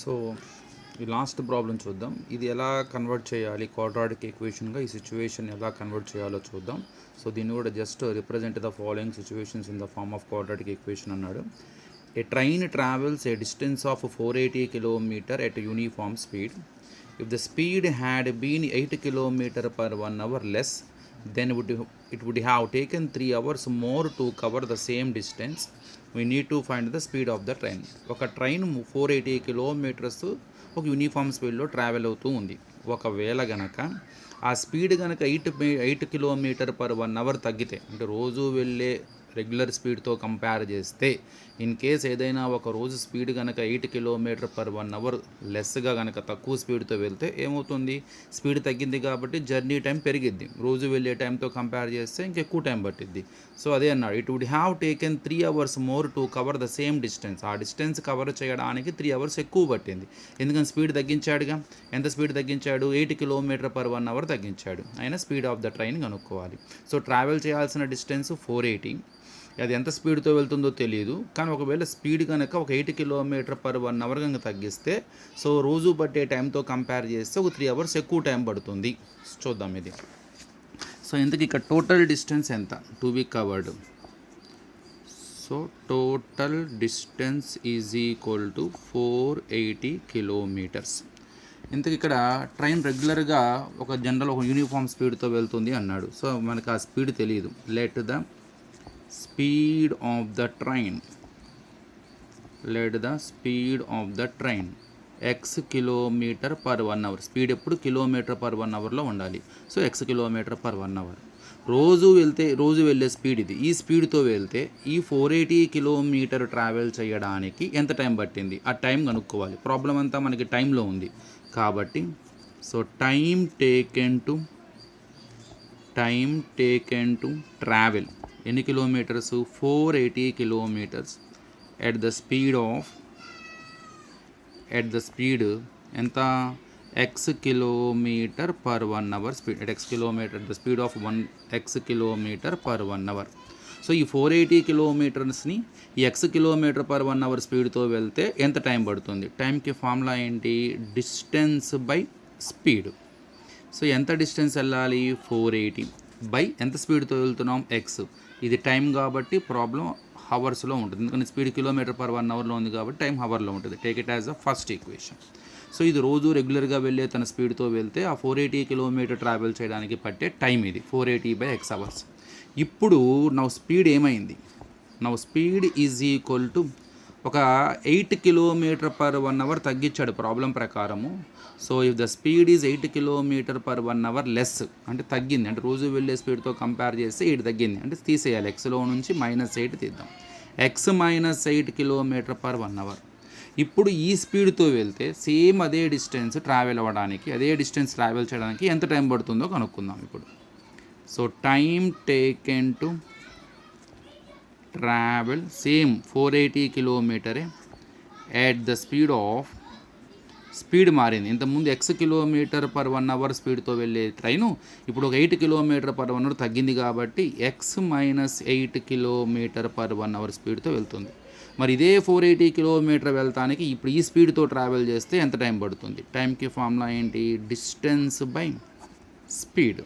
So ఈ last problem చూద్దాం. ఇది ఎలా కన్వర్ట్ చేయాలి క్వాడ్రాటిక్ ఈక్వేషన్గా, ఈ సిచ్యువేషన్ ఎలా కన్వర్ట్ చేయాలో చూద్దాం. సో దీన్ని కూడా just represent the following situations in the form of quadratic equation అన్నాడు. A train travels a distance of 480 kilometre at uniform speed. If the speed had been 8 km per 1 hour less, then it would have taken 3 hours more to cover the same distance. We need to find the speed of the train. ఒక train 480 kilometres ఒక uniform స్పీడ్లో travel అవుతూ ఉంది. ఒకవేళ గనక ఆ speed కనుక 8 kilometre per 1 hour తగ్గితే, అంటే రోజు వెళ్ళే రెగ్యులర్ స్పీడ్తో కంపేర్ చేస్తే, ఇన్ కేస్ ఏదైనా ఒక రోజు స్పీడ్ కనుక 8 కిలోమీటర్ పర్ 1 అవర్ లెస్గా కనుక తక్కువ స్పీడ్తో వెళ్తే ఏమవుతుంది? స్పీడ్ తగ్గింది కాబట్టి జర్నీ టైం పెరిగిద్ది. రోజు వెళ్ళే టైంతో కంపేర్ చేస్తే ఇంకెక్కువ టైం పట్టిద్ది. సో అదే అన్నాడు, it would have taken 3 hours more to cover the same distance. ఆ డిస్టెన్స్ కవర్ చేయడానికి 3 అవర్స్ ఎక్కువ పట్టింది. ఎందుకని? స్పీడ్ తగ్గించాడుగా. ఎంత స్పీడ్ తగ్గించాడు? 8 కిలోమీటర్ పర్ 1 అవర్ తగ్గించాడు. అయినా స్పీడ్ ఆఫ్ ద ట్రైన్ కనుక్కోవాలి. సో ట్రావెల్ చేయాల్సిన డిస్టెన్స్ 480. అది ఎంత స్పీడ్తో వెళ్తుందో తెలియదు, కానీ ఒకవేళ స్పీడ్ కనుక ఒక 8 కిలోమీటర్ పర్ 1 అవర్ కనుక తగ్గిస్తే, సో రోజు పట్టే టైంతో కంపేర్ చేస్తే ఒక 3 అవర్స్ ఎక్కువ టైం పడుతుంది. చూద్దాం ఇది. సో ఇంతకీ ఇక్కడ టోటల్ డిస్టెన్స్ ఎంత? To be covered. So total distance is equal to 480 kilometres. ఇంతకు ఇక్కడ ట్రైన్ రెగ్యులర్గా ఒక యూనిఫామ్ స్పీడ్తో వెళ్తుంది అన్నాడు. సో మనకు ఆ స్పీడ్ తెలియదు. Let the speed of the train x kilometre per 1 hour. Speed ఎప్పుడు కిలోమీటర్ పర్ 1 అవర్లో ఉండాలి. So x kilometre per 1 hour. రోజు వెళ్ళే స్పీడ్ ఇది. ఈ స్పీడ్తో వెళ్తే ఈ 480 కిలోమీటర్ ట్రావెల్ చేయడానికి ఎంత టైం పట్టింది? ఆ టైం కనుక్కోవాలి. ప్రాబ్లం అంతా మనకి టైంలో ఉంది కాబట్టి, so time taken to travel ఎన్ని kilometres? 480 kilometres at the speed ఎంత? x kilometre per 1 hour speed. At x kilometre the speed of x kilometre per 1 hour. So ఈ 480 కిలోమీటర్స్ని ఈ x కిలోమీటర్ పర్ 1 అవర్ స్పీడ్తో వెళ్తే ఎంత టైం పడుతుంది? టైంకి formula ఏంటి? Distance by speed. సో ఎంత డిస్టెన్స్ వెళ్ళాలి? 480 బై ఎంత స్పీడ్తో వెళ్తున్నాం? x. ఇది టైం కాబట్టి ప్రాబ్లం హవర్స్లో ఉంటుంది, ఎందుకంటే స్పీడ్ కిలోమీటర్ పర్ 1 అవర్లో ఉంది కాబట్టి టైం హవర్లో ఉంటుంది. Take it as a first equation. So ఇది రోజు రెగ్యులర్గా వెళ్ళే తన స్పీడ్తో వెళ్తే ఆ 480 కిలోమీటర్ ట్రావెల్ చేయడానికి పట్టే టైం ఇది 480 బై x అవర్స్. ఇప్పుడు నౌ స్పీడ్ ఏమైంది? Now speed is equal to ఒక 8 కిలోమీటర్ పర్ 1 అవర్ తగ్గించాడు ప్రాబ్లం ప్రకారము. So if the speed is 8 kilometre per 1 hour less, అంటే తగ్గింది, అంటే రోజు వెళ్ళే స్పీడ్తో కంపేర్ చేస్తే 8 తగ్గింది, అంటే తీసేయాలి. ఎక్స్లో నుంచి -8 తీద్దాం. x -8 kilometre per 1 hour. ఇప్పుడు ఈ స్పీడ్తో వెళ్తే సేమ్ అదే డిస్టెన్స్ ట్రావెల్ చేయడానికి ఎంత టైం పడుతుందో కనుక్కుందాం ఇప్పుడు. So time taken to travel same 480 కిలోమీటరే ఎట్ ద స్పీడ్ మారింది. ఇంతకుముందు x కిలోమీటర్ పర్ 1 అవర్ స్పీడ్తో వెళ్ళే ట్రైను ఇప్పుడు ఒక 8 కిలోమీటర్ పర్ 1 అవర్ తగ్గింది కాబట్టి x -8 కిలోమీటర్ పర్ 1 అవర్ స్పీడ్తో వెళ్తుంది. మరి ఇదే 480 కిలోమీటర్ వెళ్తానికి ఇప్పుడు ఈ స్పీడ్తో ట్రావెల్ చేస్తే ఎంత టైం పడుతుంది? టైంకి ఫార్ములా ఏంటి? Distance by speed.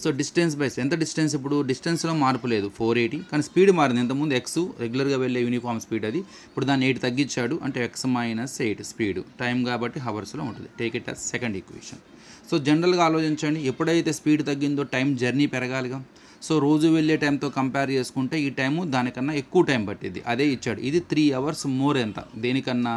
So distance by ఎంత డిస్టెన్స్? ఇప్పుడు డిస్టెన్స్లో మార్పు లేదు 480, కానీ స్పీడ్ మారింది. ఇంతకుముందు x రెగ్యులర్గా వెళ్ళే యూనిఫామ్ స్పీడ్ అది, ఇప్పుడు దాన్ని 8 తగ్గించాడు, అంటే x -8 స్పీడ్. టైం కాబట్టి హవర్స్లో ఉంటుంది. Take it as second equation. So జనరల్గా ఆలోచించండి, ఎప్పుడైతే స్పీడ్ తగ్గిందో టైం జర్నీ పెరగాలిగా. సో రోజు వెళ్ళే టైంతో కంపేర్ చేసుకుంటే ఈ టైము దానికన్నా ఎక్కువ టైం పట్టింది, అదే ఇచ్చాడు. ఇది 3 అవర్స్ మోర్. ఎంత? దేనికన్నా?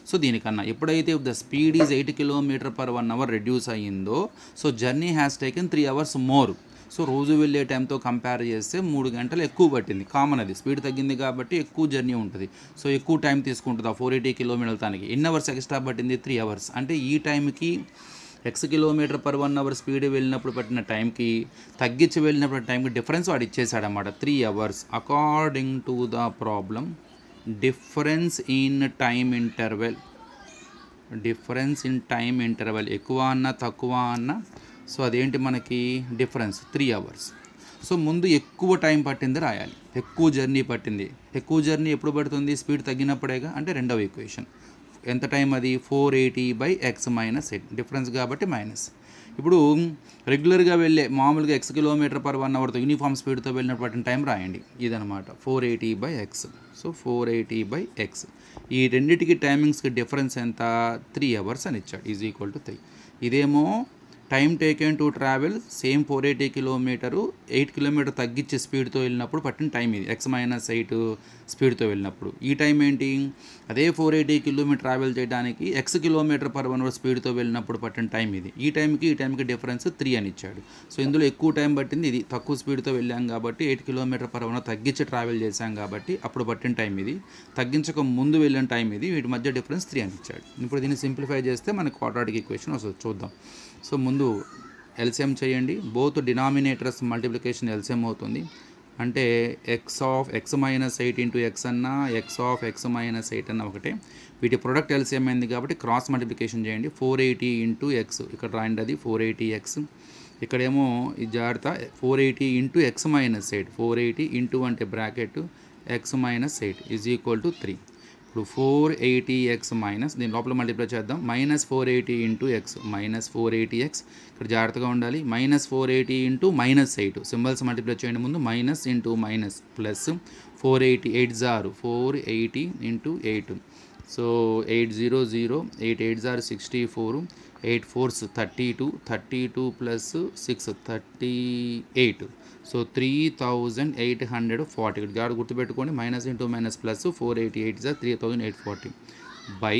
సో దీనికన్నా. ఎప్పుడైతే the speed is 8 kilometre per 1 hour reduce అయ్యిందో, so journey has taken 3 hours more. So రోజు వెళ్ళే టైంతో కంపేర్ చేస్తే 3 గంటలు ఎక్కువ పట్టింది. కామన్, అది స్పీడ్ తగ్గింది కాబట్టి ఎక్కువ జర్నీ ఉంటుంది. సో ఎక్కువ టైం తీసుకుంటుంది ఆ 480 కిలోమీటర్ల దానికి. ఎన్ని అవర్స్ ఎక్స్ట్రా పట్టింది? 3 అవర్స్. అంటే ఈ టైంకి x kilometre per 1 hour speed వెళ్ళినప్పుడు పట్టిన టైంకి తగ్గించి వెళ్ళినప్పుడు టైంకి డిఫరెన్స్ వాడు ఇచ్చేసాడన్నమాట, 3 hours. According to the problem, difference in time interval ఎక్కువ అన్నా తక్కువ అన్నా, సో అదేంటి మనకి? Difference 3 hours. సో ముందు ఎక్కువ టైం పట్టింది రాయాలి, ఎక్కువ జర్నీ పట్టింది. ఎక్కువ జర్నీ ఎప్పుడు పడుతుంది? స్పీడ్ తగ్గినప్పుడేగా, అంటే రెండవ ఈక్వేషన్. ఎంత టైం అది 480/x-8 డిఫరెన్స్ కాబట్టి మైనస్. ఇప్పుడు రెగ్యులర్గా వెళ్ళే మామూలుగా x km/h యూనిఫామ్ స్పీడ్తో వెళ్ళినప్పుడు పట్టిన టైం రాయండి. ఇదనమాట 480/x. So 480/x. ఈ రెండింటికి టైమింగ్స్కి డిఫరెన్స్ ఎంత? 3 hours అని ఇచ్చాడు. Is equal to 3. ఇదేమో time taken to travel same 480 km 8 km తగ్గించే స్పీడ్తో వెళ్ళినప్పుడు పట్టిన టైం ఇది, x-8 స్పీడ్తో వెళ్ళినప్పుడు. ఈ టైం ఏంటి? అదే 480 km ట్రావెల్ చేయడానికి x km/h స్పీడ్తో వెళ్ళినప్పుడు పట్టిన టైం ఇది. ఈ టైంకి డిఫరెన్స్ 3 అని ఇచ్చాడు. సో ఇందులో ఎక్కువ టైం పట్టింది ఇది, తక్కువ స్పీడ్తో వెళ్ళాం కాబట్టి 8 km/h తగ్గించి ట్రావెల్ చేశాం కాబట్టి అప్పుడు పట్టిన టైం ఇది, తగ్గించక ముందు వెళ్ళిన టైం ఇది. వీటి మధ్య డిఫరెన్స్ 3 అని ఇచ్చాడు. ఇప్పుడు దీన్ని సింప్లిఫై చేస్తే మనకు క్వాడ్రాటిక్ ఈక్వేషన్ వస్తుంది. చూద్దాం. సో ముందు ఎల్సిఎం చేయండి. బోత్ డినామినేటర్స్ మల్టిప్లికేషన్ ఎల్సిఎం అవుతుంది. అంటే x(x-8) ఇంటూ x అన్నా x(x-8) అన్న ఒకటే. వీటి ప్రొడక్ట్ ఎల్సిఎం అయింది కాబట్టి క్రాస్ మల్టిప్లికేషన్ చేయండి. 480 ఇంటూ ఎక్స్ ఇక్కడ రాయండి, అది 480x. ఇక్కడేమో ఈ జాగ్రత్త 480 ఇంటూ x-8. 480 ఇంటూ అంటే bracket x-8 is equal to 3. ఇప్పుడు 480x మైనస్ దీని లోపల మల్టిప్లై చేద్దాం. -480 ఇంటూ ఎక్స్ -480x. ఇక్కడ జాగ్రత్తగా ఉండాలి. -480 ఇంటూ -8 సింబల్స్ మల్టిప్లై చేయండి. ముందు మైనస్ ఇంటూ మైనస్ ప్లస్ 480 8 జారు 480 ఇంటూ 8. సో 800 8 8 జారు 64 8 4s 32 32 ప్లస్ 6 38. సో 3840. ఇక్కడ జాగ్రత్త గుర్తుపెట్టుకోండి. Minus into minus plus 488 3840 by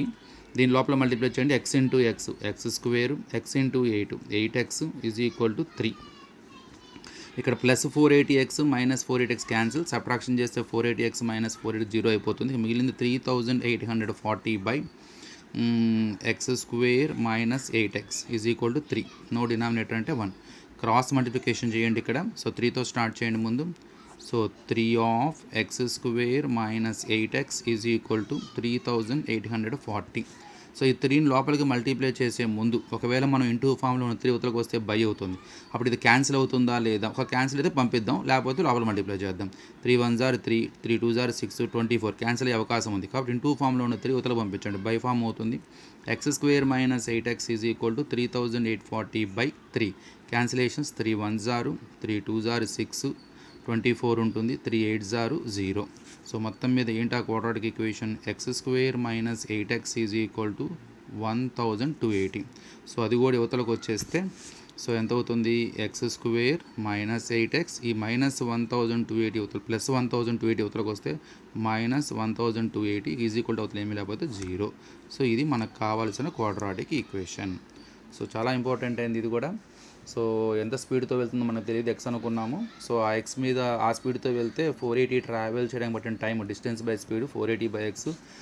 దీని లోపల మల్టిప్లై చేయండి. x into X x² x into 8 8x is equal to 3. ఇక్కడ plus 480x minus 480x cancel, subtraction చేస్తే 480x minus 480 0 అయిపోతుంది. మిగిలింది 3840 by x² minus 8x is equal to 3. No denominator అంటే 1. Cross multiplication చేయండి ఇక్కడ. సో 3తో స్టార్ట్ చేయండి ముందు. So 3(x² minus 8x is equal to 3840. So ఈ 3ని లోపలికి మల్టిప్లై చేసే ముందు ఒకవేళ మనం ఇంటూ ఫామ్లో ఉన్న 3 ఉత్తరకు వస్తే బై అవుతుంది. అప్పుడు ఇది క్యాన్సిల్ అవుతుందా లేదా? ఒక క్యాన్సిల్ అయితే పంపిద్దాం, లేకపోతే లోపల మల్టిప్లై చేద్దాం. 3 1 3 3 2 6 24 క్యాన్సిల్ అయ్యే అవకాశం ఉంది. కాబట్టి ఇంటూ ఫామ్లో ఉన్న 3 ఉత్తరకు పంపించండి. బై ఫామ్ అవుతుంది. x² minus 8x is equal to 3840/3. Cancellations 3 1 3 2 6 24 ఉంటుంది. 3 8 0. సో మొత్తం మీద ఏంటి ఆ quadratic equation? x² minus 8x is equal to 1280. So అది కూడా యువతలకు వచ్చేస్తే సో ఎంత అవుతుంది? x² మైనస్ 8x ఈ మైనస్ 1280 అవుతుంది, ప్లస్ 1280 అవుతలకు వస్తే మైనస్ 1280 ఈజ్ ఈక్వల్ టు అవుతుంది, ఏమీ లేకపోతే 0. సో ఇది మనకు కావాల్సిన క్వాడ్రాటిక్ ఈక్వేషన్. సో చాలా ఇంపార్టెంట్ అయింది ఇది కూడా. సో ఎంత స్పీడ్తో వెళ్తుందో మనకు తెలియదు, x అనుకున్నాము. సో ఆ x మీద ఆ స్పీడ్తో వెళ్తే 480 ట్రావెల్ చేయడానికి పట్టిన time distance by speed 480/x.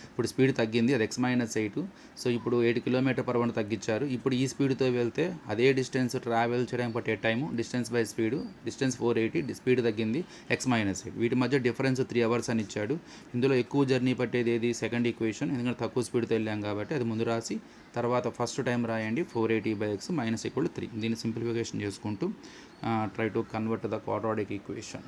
ఇప్పుడు స్పీడ్ తగ్గింది, అది x-8. సో ఇప్పుడు 8 km/h తగ్గించారు. ఇప్పుడు ఈ స్పీడ్తో వెళ్తే అదే డిస్టెన్స్ ట్రావెల్ చేయడానికి పట్టే time distance by speed distance 480, speed తగ్గింది x-8. వీటి మధ్య డిఫరెన్స్ 3 hours అని ఇచ్చాడు. ఇందులో ఎక్కువ జర్నీ పట్టేది ఏది? Second equation. ఎందుకంటే తక్కువ స్పీడ్తో వెళ్ళాం కాబట్టి అది ముందు రాసి తర్వాత ఫస్ట్ టైం రాయండి 480/x -3. దీన్ని సింప్లిఫికేషన్ చేసుకుంటూ try to convert the quadratic equation.